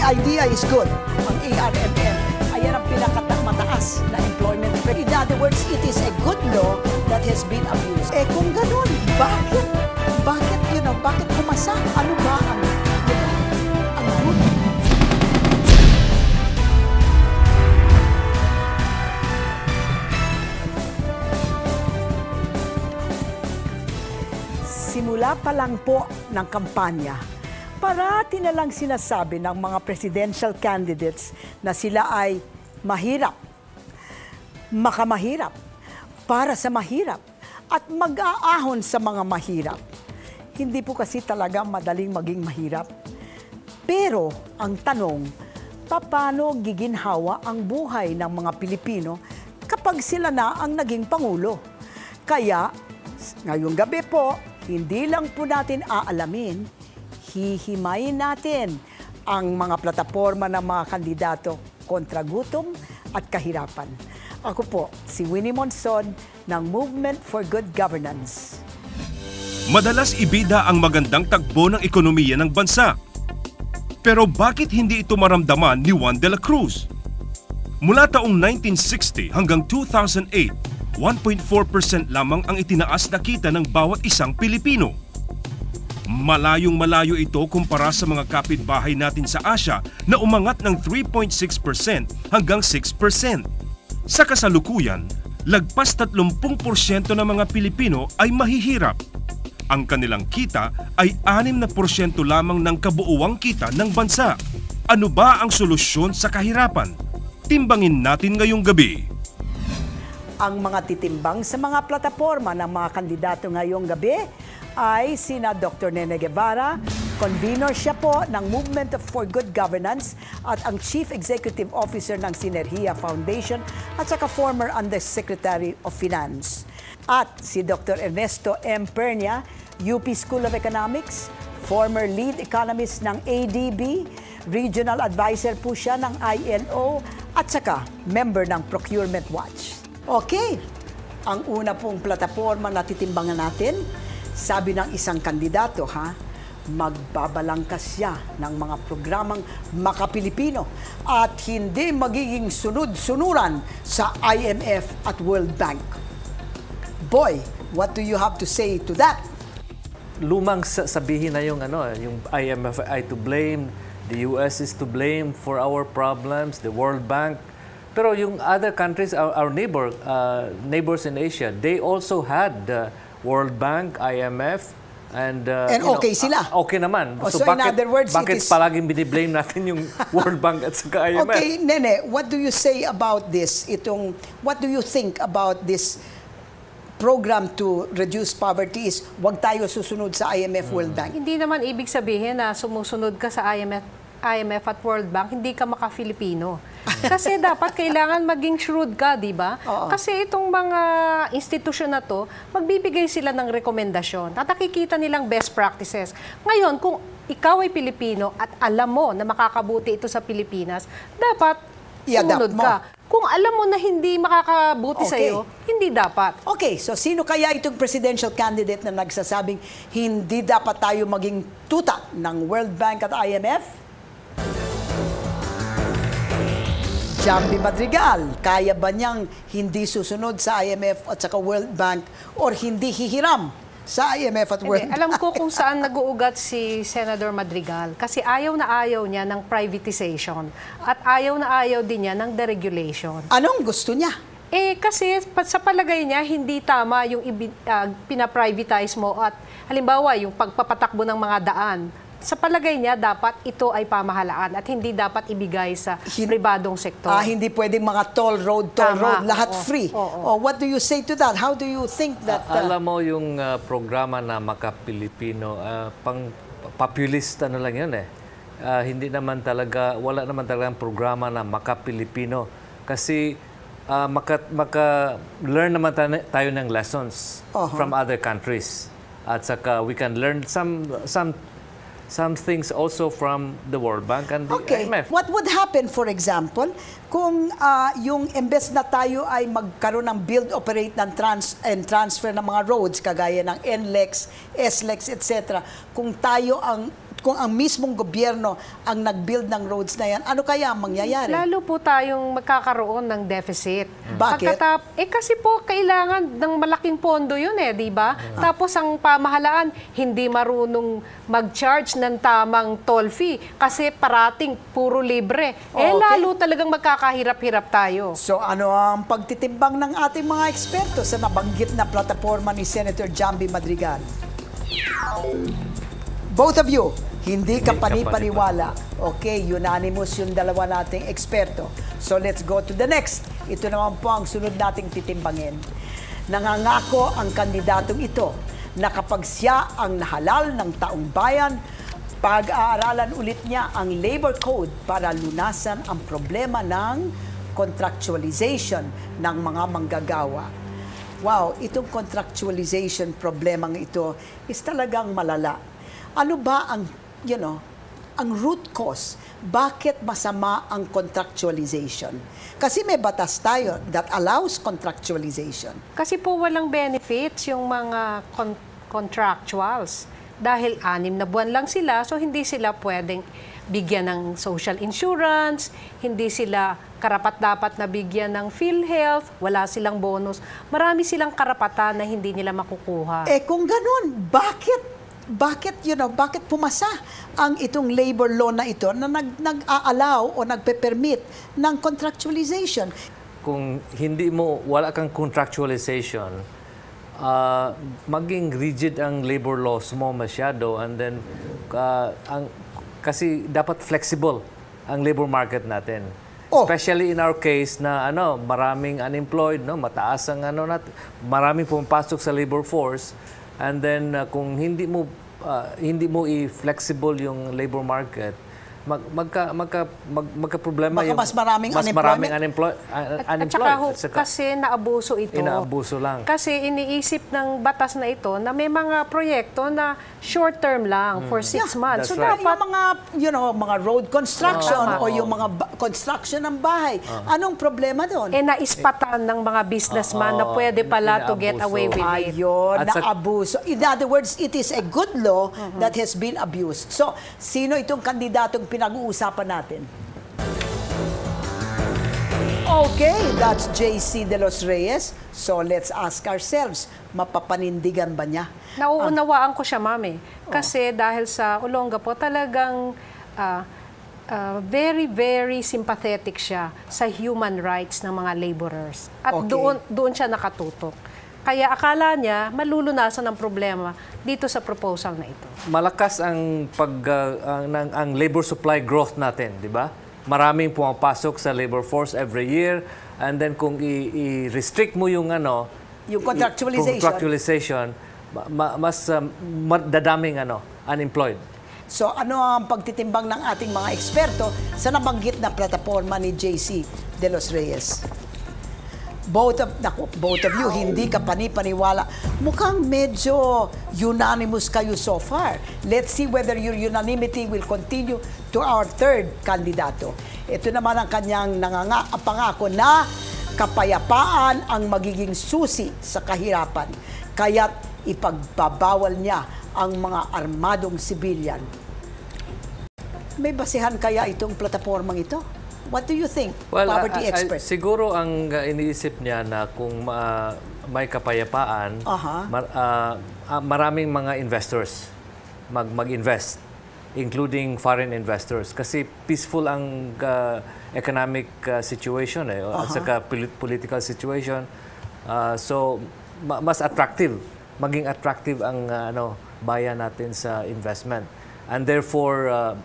idea is good. Ang ARMM, ayan ang pinakamataas na employment. In other words, it is a good law that has been abused. Eh kung ganun, bakit pumasa? Ano ba ang good? Simula pa lang po ng kampanya, parati na lang sinasabi ng mga presidential candidates na sila ay mahirap, makamahirap, para sa mahirap, at mag-aahon sa mga mahirap. Hindi po kasi talaga madaling maging mahirap. Pero ang tanong, paano giginhawa ang buhay ng mga Pilipino kapag sila na ang naging Pangulo? Kaya, ngayong gabi po, hindi lang po natin aalamin, hihimayin natin ang mga plataporma ng mga kandidato kontra gutom at kahirapan. Ako po, si Winnie Monson ng Movement for Good Governance. Madalas ibida ang magandang tagbo ng ekonomiya ng bansa. Pero bakit hindi ito maramdaman ni Juan de la Cruz? Mula taong 1960 hanggang 2008, 1.4% lamang ang itinaas na kita ng bawat isang Pilipino. Malayong-malayo ito kumpara sa mga kapitbahay natin sa Asia na umangat ng 3.6% hanggang 6%. Sa kasalukuyan, lagpas 30% ng mga Pilipino ay mahihirap. Ang kanilang kita ay 6% lamang ng kabuuang kita ng bansa. Ano ba ang solusyon sa kahirapan? Timbangin natin ngayong gabi. Ang mga titimbang sa mga plataporma ng mga kandidato ngayong gabi ay sina Dr. Nene Guevara, convener siya po ng Movement for Good Governance at ang Chief Executive Officer ng Sinergia Foundation at saka former Undersecretary of Finance. At si Dr. Ernesto M. Pernia, UP School of Economics, former lead economist ng ADB, regional advisor po siya ng ILO at saka member ng Procurement Watch. Okay, ang una pong plataporma na titimbangan natin, sabi ng isang kandidato, magbabalangkas siya ng mga programang makapilipino at hindi magiging sunod-sunuran sa IMF at World Bank. Boy, what do you have to say to that? Lumang sabihin na yung IMF ay to blame, the US is to blame for our problems, the World Bank. Pero yung other countries, our neighbors in Asia, they also had the World Bank, IMF, and okay sila. Okay naman. So in other words, bakit palaging biniblame natin yung World Bank at saka IMF? Okay, Nene, what do you say about this? What do you think about this program to reduce poverty is wag tayo susunod sa IMF, World Bank? Hindi naman ibig sabihin na sumusunod ka sa IMF at World Bank, hindi ka maka-Filipino. Kasi dapat kailangan maging shrewd ka, di ba? Kasi itong mga institusyon na to, magbibigay sila ng rekomendasyon at nakikita nilang best practices. Ngayon, kung ikaw ay Pilipino at alam mo na makakabuti ito sa Pilipinas, dapat sumunod ka. Kung alam mo na hindi makakabuti sa'yo, hindi dapat. Okay, so sino kaya itong presidential candidate na nagsasabing hindi dapat tayo maging tuta ng World Bank at IMF? Jambi Madrigal, kaya ba niyang hindi susunod sa IMF at saka World Bank or hindi hihiram sa IMF at World Bank? Alam ko kung saan nag-uugat si Senator Madrigal kasi ayaw na ayaw niya ng privatization at ayaw na ayaw din niya ng deregulation. Anong gusto niya? Kasi sa palagay niya, hindi tama yung pinaprivatize mo at halimbawa yung pagpapatakbo ng mga daan. Sa palagay niya, dapat ito ay pamahalaan at hindi dapat ibigay sa pribadong sektor. Hindi pwedeng mga toll road, lahat free. What do you say to that? How do you think that... Alam mo yung programa na Makapilipino, pang populist lang yun hindi naman talaga, wala naman talagang programa na Makapilipino. Kasi maka-learn naman tayo ng lessons from other countries. At saka we can learn some things also from the World Bank and the IMF. What would happen, for example, kung yung embes na tayo ay magkaroon ng build, operate and transfer ng mga roads, kagaya ng NLEX, SLEX, etc. Kung kung ang mismong gobyerno ang nag-build ng roads na yan, ano kaya ang mangyayari? Lalo po tayong magkakaroon ng deficit. Bakit? Kasi po kailangan ng malaking pondo yun di ba? Tapos ang pamahalaan hindi marunong mag-charge ng tamang toll fee kasi parating puro libre. Okay. Lalo talagang magkakahirap-hirap tayo. So ano ang pagtitimbang ng ating mga eksperto sa nabanggit na plataforma ni Senator Jambi Madrigal? Both of you, hindi ka panipaniwala. Okay, unanimous yung dalawa nating eksperto. So let's go to the next. Ito naman po ang sunod nating titimbangin. Nangangako ang kandidatong ito na kapag siya ang nahalal ng taong bayan, pag-aaralan ulit niya ang labor code para lunasan ang problema ng contractualization ng mga manggagawa. Wow, itong contractualization problemang ito is talagang malala. Ano ba ang, ang root cause? Bakit masama ang contractualization? Kasi may batas tayo that allows contractualization. Kasi po walang benefits yung mga contractuals. Dahil 6 na buwan lang sila, so hindi sila pwedeng bigyan ng social insurance, hindi sila karapat-dapat na bigyan ng PhilHealth, wala silang bonus. Marami silang karapatan na hindi nila makukuha. Kung ganun, bakit pumasa ang itong labor law na ito na nag-a-allow o nagpe-permit ng contractualization? Kung wala kang contractualization, maging rigid ang labor laws mo masyado, and then kasi dapat flexible ang labor market natin. Especially in our case na maraming unemployed, mataas ang maraming pumapasok sa labor force, and then kung hindi mo i-flexible yung labor market, magka-problema yung mas maraming unemployed. At saka kasi naabuso ito. Inaabuso lang. Kasi iniisip ng batas na ito na may mga proyekto na short term lang for 6 months. That's So right. dapat Yung mga road construction o yung mga construction ng bahay. Anong problema doon? naispatan ng mga businessman na pwede pala to get away with it. Ayun, At naabuso. In other words, it is a good law that has been abused. So, sino itong kandidatong pinag-uusapan natin? Okay, that's JC De Los Reyes. So, let's ask ourselves, mapapanindigan ba niya? Nauunawaan ko siya, mami. Kasi dahil sa Olongapo, talagang very, very sympathetic siya sa human rights ng mga laborers. At Okay. doon siya nakatutok. Kaya akala niya malulunasan ang problema dito sa proposal na ito. Malakas ang ang labor supply growth natin, di ba? Maraming pumapasok sa labor force every year, and then kung i-restrict mo yung Yung contractualization. mas dadaming unemployed. So, ano ang pagtitimbang ng ating mga eksperto sa nabanggit na plataforma ni JC De Los Reyes? Both of you, hindi ka panipaniwala. Mukhang medyo unanimous kayo so far. Let's see whether your unanimity will continue to our third kandidato. Ito naman ang kanyang pangako na kapayapaan ang magiging susi sa kahirapan. Kaya't ipagbabawal niya ang mga armadong sibilyan. May basihan kaya itong platapormang ito? What do you think, poverty expert? Siguro ang iniisip niya na kung may kapayapaan, maraming mga investors mag-invest, including foreign investors. Kasi peaceful ang economic situation at saka political situation. So, mas attractive, maging attractive ang bayan natin sa investment. And therefore,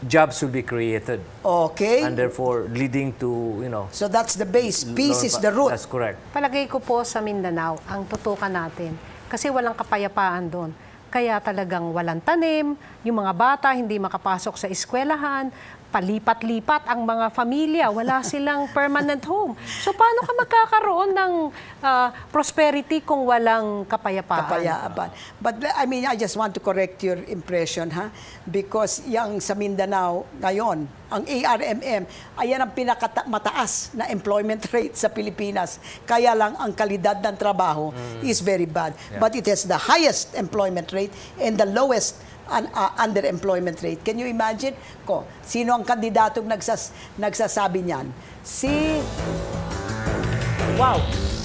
jobs will be created. Okay. And therefore, leading to, So that's the base. Peace is the root. That's correct. Palagay ko po sa Mindanao ang tutukan natin kasi walang kapayapaan doon. Kaya talagang walang tanim, yung mga bata hindi makapasok sa eskwelahan, palipat-lipat ang mga pamilya, wala silang permanent home. So paano ka magkakaroon ng prosperity kung walang kapayapaan? But I mean, I just want to correct your impression, because yung sa Mindanao ngayon, ang ARMM, ayan ang pinakamataas na employment rate sa Pilipinas. Kaya lang ang kalidad ng trabaho is very bad. Yeah. But it has the highest employment rate and the lowest underemployment rate. Can you imagine? Sino ang kandidatong nagsasabi niyan?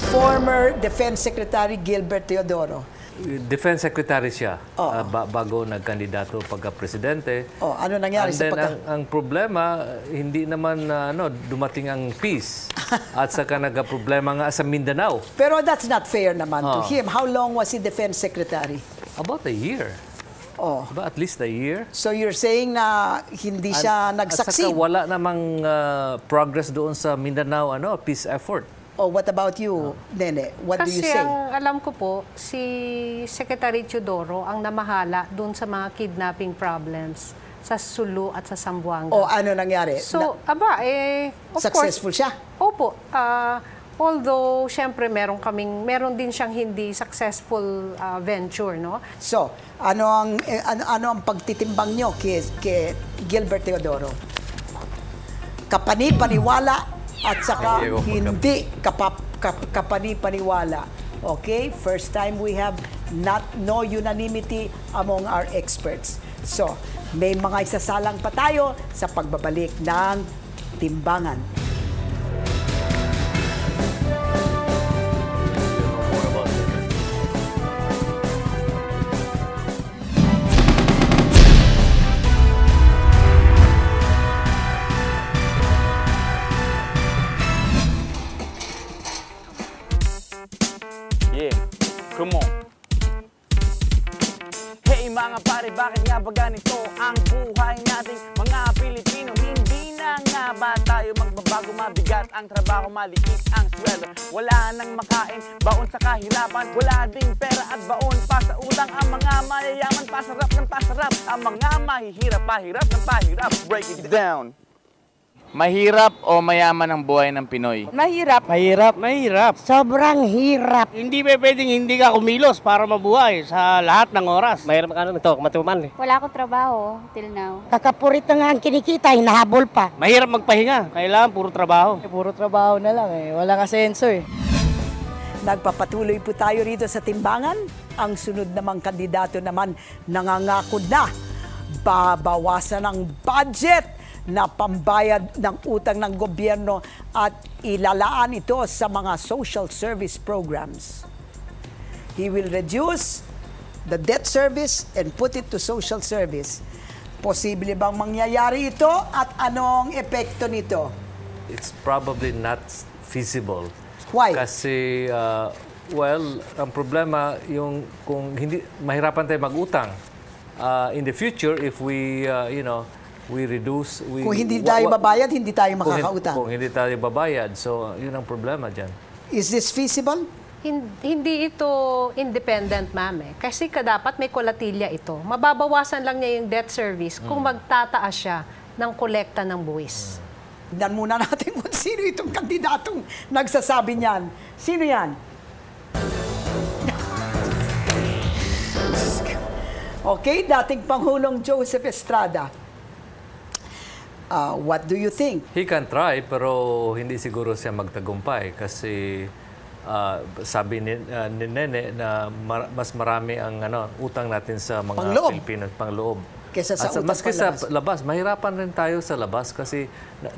Former Defense Secretary Gilbert Teodoro. Defense Secretary siya bago nagkandidato pagka-presidente. Ano nangyari sa ang problema, hindi naman dumating ang peace at saka nagka-problema nga sa Mindanao. Pero that's not fair naman to him. How long was he Defense Secretary? About a year. At least a year. So you're saying na hindi siya At nag-succeed? saka wala namang progress doon sa Mindanao peace effort. What about you, Nene? What do you Kasi say? ang alam ko po, si Secretary Teodoro ang namahala doon sa mga kidnapping problems sa Sulu at sa Zamboanga. Ano nangyari? So, of Successful course, siya? Opo. Although, syempre, meron din siyang hindi successful venture, no? So, ano ang pagtitimbang nyo kay Gilbert Teodoro? Kapani-paniwala at saka hindi kapani-paniwala. Okay? First time we have no unanimity among our experts. So, may mga isasalang pa tayo sa pagbabalik ng timbangan. Yeah, come on. Hey mga pare, bakit nga ba ganito ang buhay nating mga Pilipino? Hindi na nga ba tayo magbabago, mabigat ang trabaho, maliit ang sweldo? Wala nang makain, baon sa kahirapan, wala ding pera at baon pa sa utang. Ang mga mayayaman, pasarap ng pasarap, ang mga mahihirap, pahirap ng pahirap. Break it down. Mahirap o mayaman ang buhay ng Pinoy? Mahirap. Mahirap. Mahirap. Sobrang hirap. Hindi pwedeng hindi ka kumilos para mabuhay sa lahat ng oras. Mahirap ka ito, matuman eh. Wala akong trabaho till now. Kakapurit na nga ang kinikita, hinahabol pa. Mahirap magpahinga. Kailangan puro trabaho. Puro trabaho na lang eh. Walang asenso eh. Nagpapatuloy po tayo rito sa timbangan. Ang sunod namang kandidato naman nangangako na babawasan ang budget na pambayad ng utang ng gobyerno at ilalaan ito sa mga social service programs. He will reduce the debt service and put it to social service. Posible bang mangyayari ito at anong epekto nito? It's probably not feasible. Why? Kasi, ang problema, yung kung hindi, mahirapan tayo mag-utang. In the future, if we, we reduce... Kung hindi tayo babayad, hindi tayo makakautang. Kung hindi tayo babayad. So, yun ang problema dyan. Is this feasible? Hindi ito independent, ma'am. Kasi dapat may kolatilya ito. Mababawasan lang niya yung debt service kung magtataas siya ng kolekta ng buwis. Tignan muna natin kung sino itong kandidatong nagsasabi niyan. Sino yan? Okay, dating Pangulong Joseph Estrada. What do you think? He can try, pero hindi siguro siya magtagumpay kasi sabi ni Nene na mas marami ang utang natin sa mga Pangloob. Pilipino, pangloob. Kesa sa utang maski sa labas, mahirapan rin tayo sa labas kasi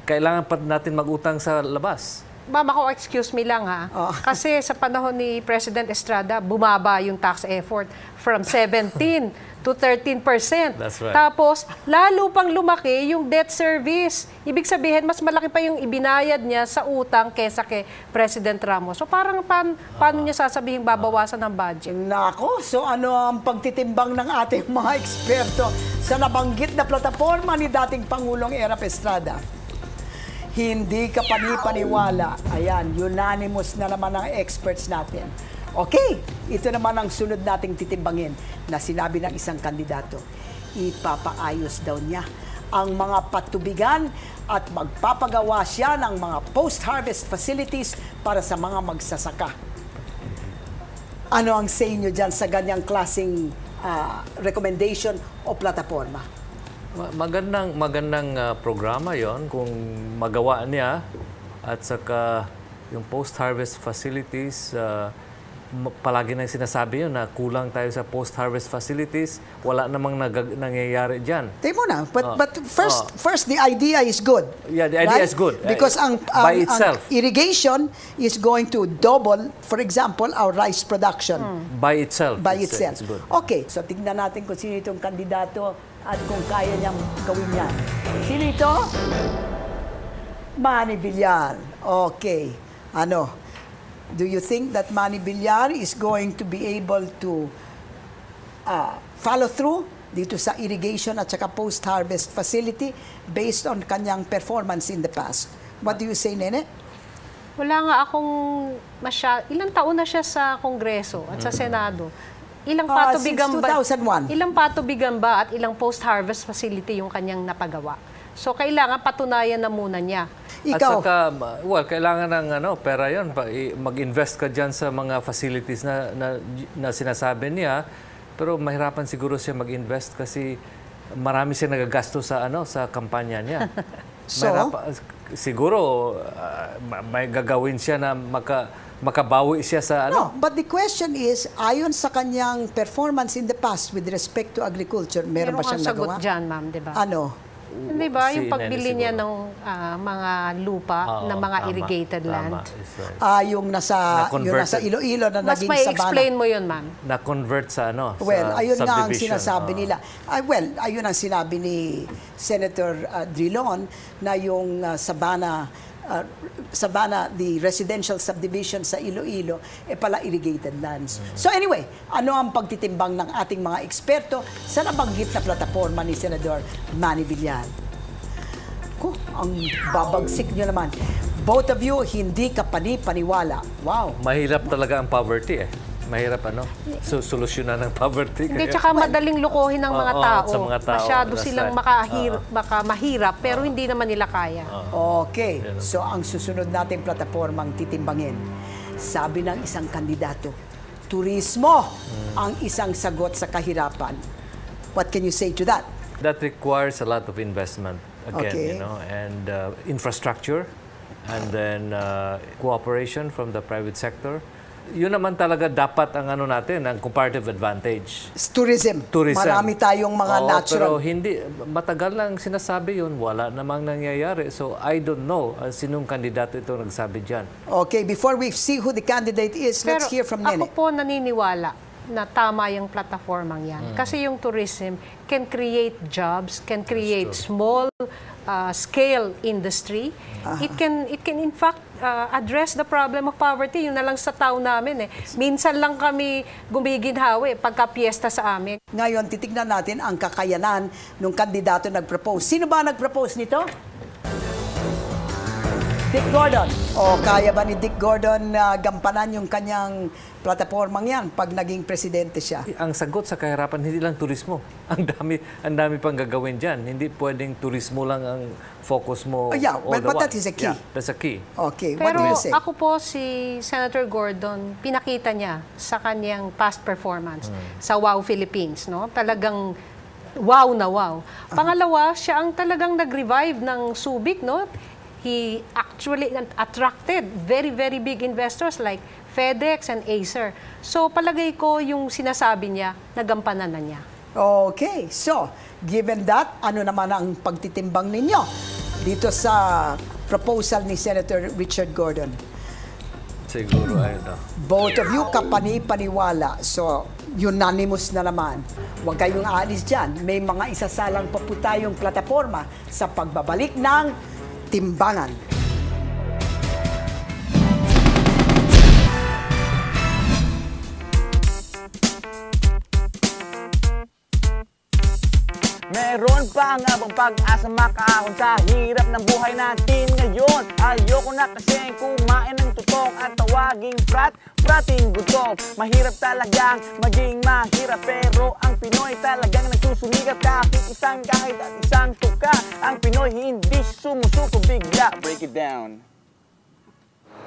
kailangan pa natin magutang sa labas. Ma'am, ako, excuse me lang ha. Kasi sa panahon ni President Estrada, bumaba yung tax effort from 17 to 13%. That's right. Tapos, lalo pang lumaki yung debt service. Ibig sabihin, mas malaki pa yung ibinayad niya sa utang kesa kay President Ramos. So parang paano niya sasabihin babawasan ng budget? Nako, so ano ang pagtitimbang ng ating mga eksperto sa nabanggit na plataforma ni dating Pangulong Erap Estrada? Hindi ka panipaniwala. Ayan, unanimous na naman ang experts natin. Okay, ito naman ang sunod nating titimbangin na sinabi ng isang kandidato. Ipapaayos daw niya ang mga patubigan at magpapagawa siya ng mga post-harvest facilities para sa mga magsasaka. Ano ang say nyo dyan sa ganyang klaseng recommendation o plataforma? Magandang programa yon kung magawa niya at saka yung post-harvest facilities palagi na sinasabi yun na kulang tayo sa post-harvest facilities. Wala namang nangyayari dyan. Tayo muna. But first, the idea is good. Yeah, the idea is good. Because By itself. ang irrigation is going to double, for example, our rice production. By itself. By it's itself. good. Okay, so tignan natin kung sino itong kandidato at kung kaya niyang gawin yan. Sino ito? Manny Villar. Okay. Do you think that Manny Villar is going to be able to follow through dito sa irrigation at saka post-harvest facility based on kanyang performance in the past? What do you say, Nene? Wala nga akong ilang taon na siya sa Kongreso at sa Senado. Ilang patubigan since 2001. Ilang patubigan ba at ilang post-harvest facility yung kanyang napagawa? So, kailangan patunayan na muna niya. Ikaw? At saka, kailangan ng pera yun. Mag-invest ka dyan sa mga facilities na sinasabi niya. Pero mahirapan siguro siya mag-invest kasi marami siya nagagasto sa kampanya niya. Siguro, may gagawin siya na makabawi siya sa No, but the question is, ayon sa kanyang performance in the past with respect to agriculture, meron ba siyang nagawa? Meron kang sagot dyan, ma'am, di ba? Ano? Hindi ba? Yung pagbili niya ng mga lupa, ng mga irrigated land. Yung nasa Iloilo na Mas naging may sabana. explain mo yun, ma'am. Na-convert sa Well, ayun nga ang subdivision. sinasabi nila. Ayun ang sinabi ni Senator Drilon na yung Sabana, the residential subdivision sa Iloilo, pala irrigated lands. So anyway, ano ang pagtitimbang ng ating mga eksperto sa nabanggit na plataforma ni Senador Manny Villar? Ang babagsik nyo naman. Both of you, hindi ka paniwala. Wow. Mahirap talaga ang poverty Mahirap solusyonan ng poverty. Hindi, tsaka madaling lukohin ng mga tao. Sa mga tao. Masyado silang mahirap, pero hindi naman nila kaya. Okay. So, ang susunod nating platapormang titimbangin, sabi ng isang kandidato, turismo ang isang sagot sa kahirapan. What can you say to that? That requires a lot of investment again, Okay. And infrastructure, and then cooperation from the private sector. Yun naman talaga dapat ang natin, ang comparative advantage. Tourism. Marami tayong mga natural. Pero hindi, matagal lang sinasabi yun, wala namang nangyayari. So I don't know sinong kandidato ito nagsabi dyan. Okay, before we see who the candidate is, let's hear from Nene. Ako po naniniwala na tama yung plataformang yan. Kasi yung tourism can create jobs, can create small scale industry. It can in fact address the problem of poverty. Yun na lang sa tao namin Minsan lang kami gumiginhawa pagka piyesta sa amin. Ngayon, titignan natin ang kakayanan ng kandidato nag-propose. Sino ba nag-propose nito? Dick Gordon. Kaya ba ni Dick Gordon gampanan yung kanyang platapormang yan pag naging presidente siya? Ang sagot sa kahirapan, hindi lang turismo. Ang dami pang gagawin dyan. Hindi pwedeng turismo lang ang focus mo. But that is a key. Yeah, that's a key. Okay, what Pero do you say? ako po si Senator Gordon, pinakita niya sa kanyang past performance sa WOW Philippines. Talagang wow na wow. Pangalawa, siya ang talagang nag-revive ng Subic. He actually attracted very, very big investors like FedEx and Acer. So, palagay ko yung sinasabi niya, nagampanan na niya. Okay, so, given that, ano naman ang pagtitimbang ninyo dito sa proposal ni Senator Richard Gordon? Siguro, Both of you, kapani-paniwala. So, unanimous na naman. Huwag kayong aalis dyan. May mga isasalang pa po tayong plataforma sa pagbabalik ng timbangan. Meron pa nga bang pag-asa makaahon sa hirap ng buhay natin ngayon? Ayoko na kasing kumain ng tutong at tawaging prating gutom. Mahirap talagang maging mahirap, pero ang Pinoy talagang nagsusuligat kahit at isang tuka. Ang Pinoy hindi sumusuko bigla. Break it down.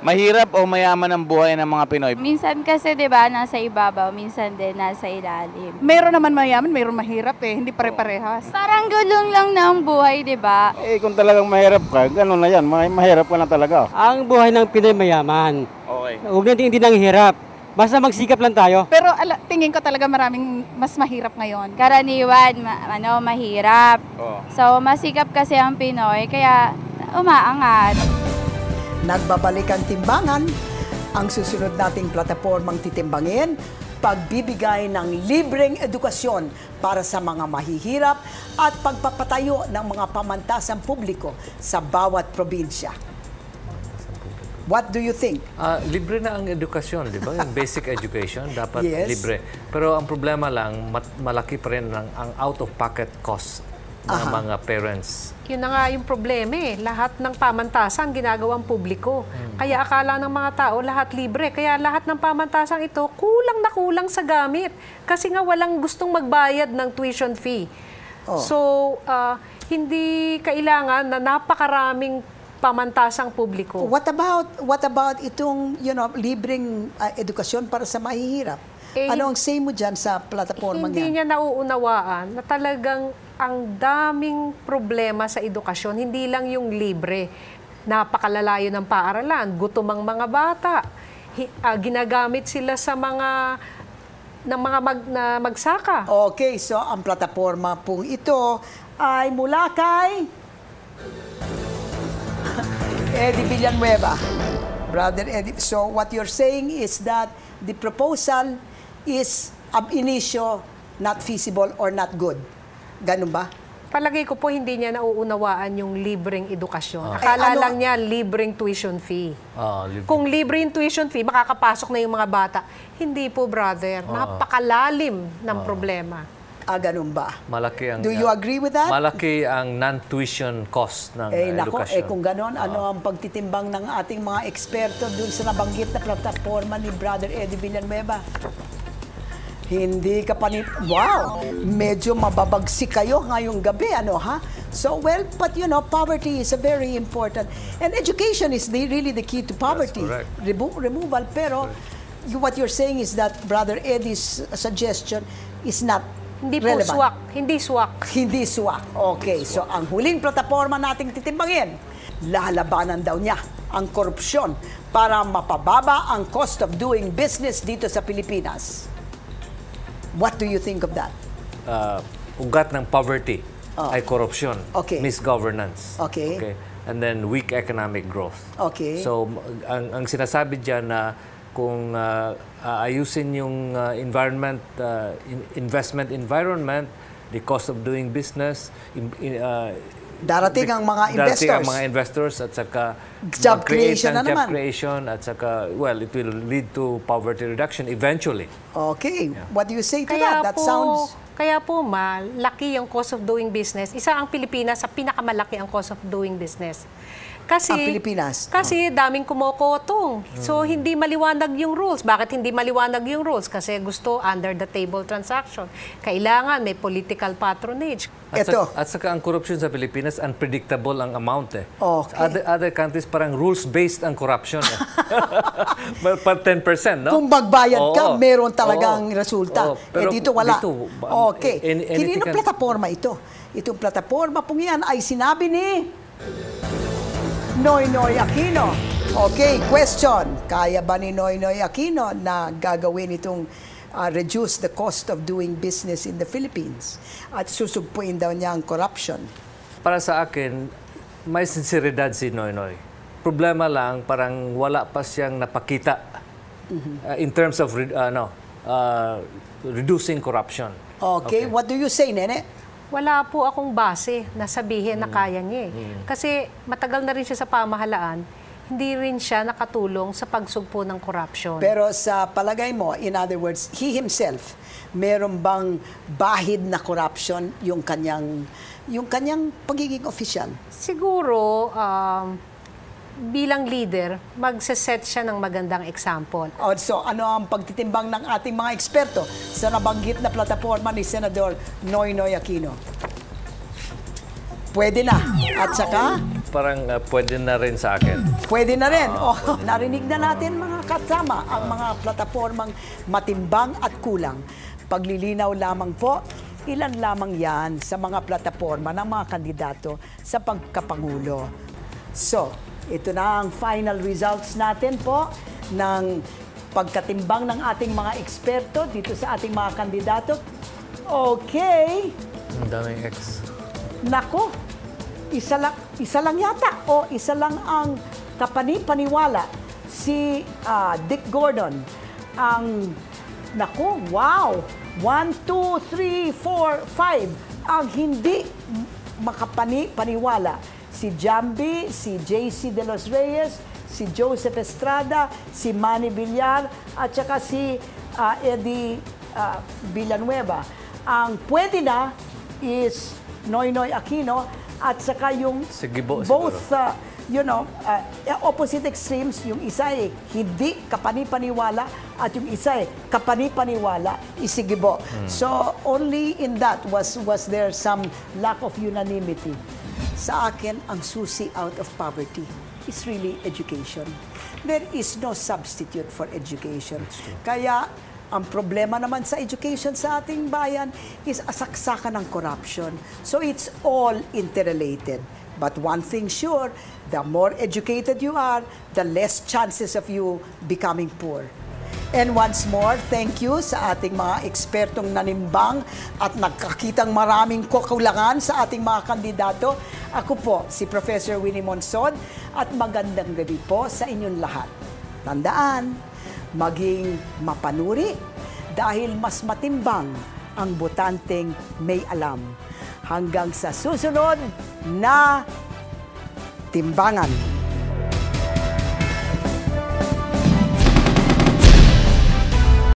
Mahirap o mayaman ang buhay ng mga Pinoy? Minsan kasi 'di ba nasa ibabaw, minsan din nasa ilalim. Meron naman mayaman, meron mahirap Hindi pare-parehas. Parang gulong lang ng buhay, 'di ba? Kung talagang mahirap ka, gano'n na yan. Mahirap ka na talaga. Ang buhay ng Pinoy mayaman. Okay. Huwag natin hindi nang hirap. Basta magsikap lang tayo. Pero tingin ko talaga maraming mas mahirap ngayon. Karaniwan, mahirap. Oo. So, masikap kasi ang Pinoy, kaya umaangat. Nagbabalik ang timbangan. Ang susunod nating platapormang titimbangin, pagbibigay ng libreng edukasyon para sa mga mahihirap at pagpapatayo ng mga pamantasang publiko sa bawat probinsya. What do you think? Libre na ang edukasyon, di ba? Yung basic education, dapat Yes. libre. Pero ang problema lang, malaki pa rin ang out-of-pocket cost ng mga parents. Yun na nga yung problema eh. Lahat ng pamantasan ginagawang publiko. Kaya akala ng mga tao lahat libre. Kaya lahat ng pamantasang ito kulang na kulang sa gamit. Kasi nga walang gustong magbayad ng tuition fee. So, hindi kailangan na napakaraming pamantasang publiko. What about itong libreng edukasyon para sa mahihirap? Ano ang say mo dyan sa platapormang yan? Hindi niya nauunawaan na talagang ang daming problema sa edukasyon, hindi lang yung libre. Napakalalayo ng paaralan, gutom ang mga bata, ginagamit sila sa mga magsaka. Okay, so ang plataporma pong ito ay mula kay Eddie Villanueva. Brother Eddie, so what you're saying is that the proposal is ab initio not feasible or not good. Ganun ba? Palagay ko po hindi niya nauunawaan yung libreng edukasyon. Akala lang niya libreng tuition fee. Kung libre yung tuition fee, makakapasok na yung mga bata. Hindi po, brother. Napakalalim ng problema. Ganun ba? Malaki ang, Do you agree with that? Malaki ang non-tuition cost ng edukasyon. Kung gano'n, ano ang pagtitimbang ng ating mga eksperto dun sa nabanggit na plataforma ni Brother Eddie Villanueva? Hindi ka pa wow! Medyo mababagsik kayo ngayong gabi, So, well, but poverty is a very important. And education is really the key to poverty. That's correct. Removal. Pero, what you're saying is that Brother Eddie's suggestion is not Hindi po relevant. swak. Hindi swak. Hindi swak. Okay, so ang huling plataforma nating titimbangin, lalabanan daw niya ang korupsyon para mapababa ang cost of doing business dito sa Pilipinas. What do you think of that? Ugat ng poverty ay korupsyon, Okay. misgovernance. Okay. And then weak economic growth. Okay. So ang sinasabi diyan na kung ayusin yung investment environment, the cost of doing business, Darating ang mga investors. Darating ang mga investors at saka Job mag-create creation ng na job naman. creation at saka, well, it will lead to poverty reduction eventually. Okay, what do you say to that? That sounds... Kaya po, malaki ang cost of doing business. Isa ang Pilipinas sa pinakamalaki ang cost of doing business. Kasi, Ang Pilipinas? Kasi daming kumokotong. So, hindi maliwanag yung rules. Bakit hindi maliwanag yung rules? Kasi gusto under-the-table transaction. Kailangan may political patronage. At saka ang corruption sa Pilipinas, unpredictable ang amount eh. Okay. Other countries, parang rules-based ang corruption eh. Pa 10%, no? Kung magbayad ka, meron talagang resulta. Pero dito wala. dito, Okay. Kininong plataforma ito? Itong plataforma pong yan ay sinabi ni Noynoy Aquino. Okay, question. Kaya ba ni Noynoy Aquino na gagawin itong reduce the cost of doing business in the Philippines? At susugpuin daw niya ang corruption. Para sa akin, may sinseridad si Noynoy. Problema lang, parang wala pa siyang napakita in terms of reducing corruption. Okay, what do you say, Nene? Wala po akong base na sabihin na kaya niya. Kasi matagal na rin siya sa pamahalaan, hindi rin siya nakatulong sa pagsugpo ng corruption. Pero sa palagay mo, in other words, he himself, meron bang bahid na corruption yung kanyang pagiging official? Siguro, bilang leader, magsaset siya ng magandang example. So, ano ang pagtitimbang ng ating mga eksperto sa nabanggit na plataforma ni Senador Noynoy Aquino? Pwede na. At saka? Parang pwede na rin sa akin. Pwede na rin. Narinig na natin mga kasama ang mga plataformang matimbang at kulang. Paglilinaw lamang po, ilan lamang yan sa mga plataforma ng mga kandidato sa pagkapangulo. So, ito na ang final results natin po ng pagkatimbang ng ating mga eksperto dito sa ating mga kandidato. Okay. Ang daming X. Nako, isa lang yata o isa lang ang kapani-paniwala si Dick Gordon. Nako, wow! 1, 2, 3, 4, 5 ang hindi makapani-paniwala. Si Jambi, si JC De Los Reyes, si Joseph Estrada, si Manny Villar, at saka si Eddie Villanueva. Ang pwede na is Noynoy Aquino at saka yung Si Gibo both, opposite extremes. Yung isa ay hindi kapani-paniwala at yung isa ay kapani-paniwala, si Gibo. So only in that was there some lack of unanimity. Sa akin, ang susi out of poverty is really education. There is no substitute for education. Kaya, ang problema naman sa education sa ating bayan is asaksakan ng corruption. So it's all interrelated. But one thing sure, the more educated you are, the less chances of you becoming poor. And once more, thank you sa ating mga ekspertong nanimbang at nagkakitang maraming kakulangan sa ating mga kandidato. Ako po, si Professor Winnie Monzon, at magandang gabi po sa inyong lahat. Tandaan, maging mapanuri dahil mas matimbang ang botanteng may alam. Hanggang sa susunod na timbangan.